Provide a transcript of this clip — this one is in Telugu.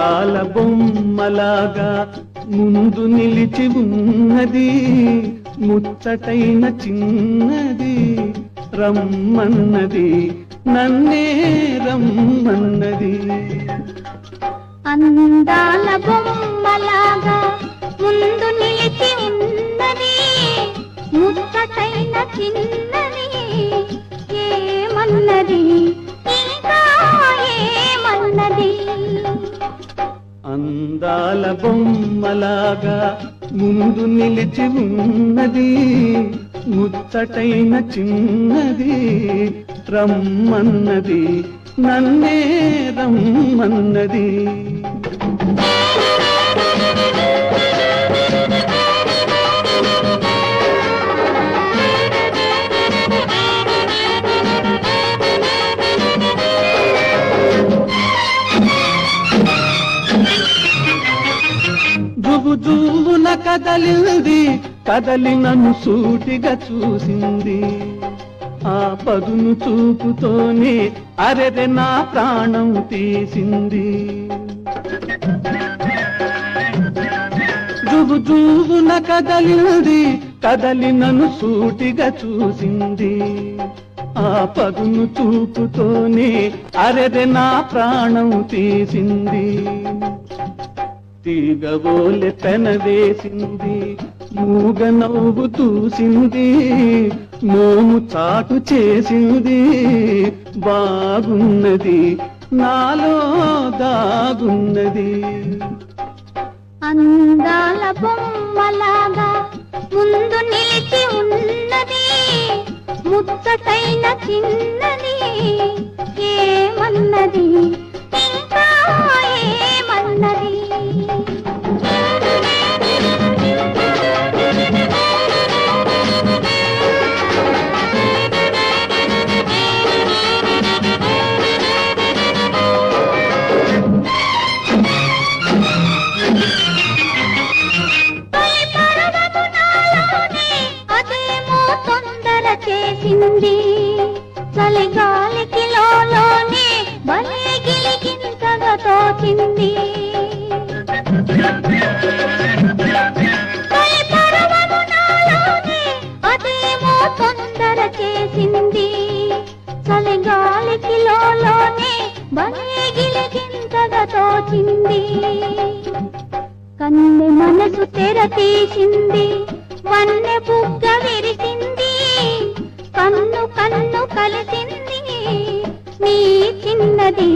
అందాల బొమ్మలాగా ముందు నిలిచి ఉన్నది ముచ్చటైన చిన్నది రమ్మన్నది నన్నే రమ్మన్నది. అందాల బొమ్మలాగా ముందు నిలిచి ఉన్నది ముచ్చటైన చిన్నది ఏమన్నది ఇంకా ఏమన్నది. అందాల బొమ్మలాగా ముందు నిలిచి ఉన్నది ముచ్చటైన చిన్నది రమ్మన్నది నన్నే రమ్మన్నది. జువున కదలింది కదలి నన్ను సూటిగా చూసింది ఆ పదును చూపుతోనే అరెరె నా ప్రాణం తీసింది. జువున కదలింది కదలి నన్ను సూటిగా చూసింది ఆ పదును చూపుతోనే అరెరె నా ప్రాణం తీసింది. తీగవోలె పెనవేసింది మూగ నవ్వు చూసింది మోము చాటు చేసింది బాగున్నది నాలో దాగున్నది. అందాల బొమ్మలాగా ముందు నిలిచి ఉన్నది ముచ్చటైన చిన్నది ఏమన్నది ఇంకా ఏమన్నది. అదేమో తొందర చేసింది చలిగాలికి లోనే భలే గిలిగింతగా తోచింది. అదేమో తొందర చేసింది చలిగాలికి లోనే భలే గిలిగింతగా తోచింది. కన్నె మనసు తెర తీసింది వన్నె బుగ్గ విరిసింది కన్ను కన్ను కలిసింది నీ చిన్నది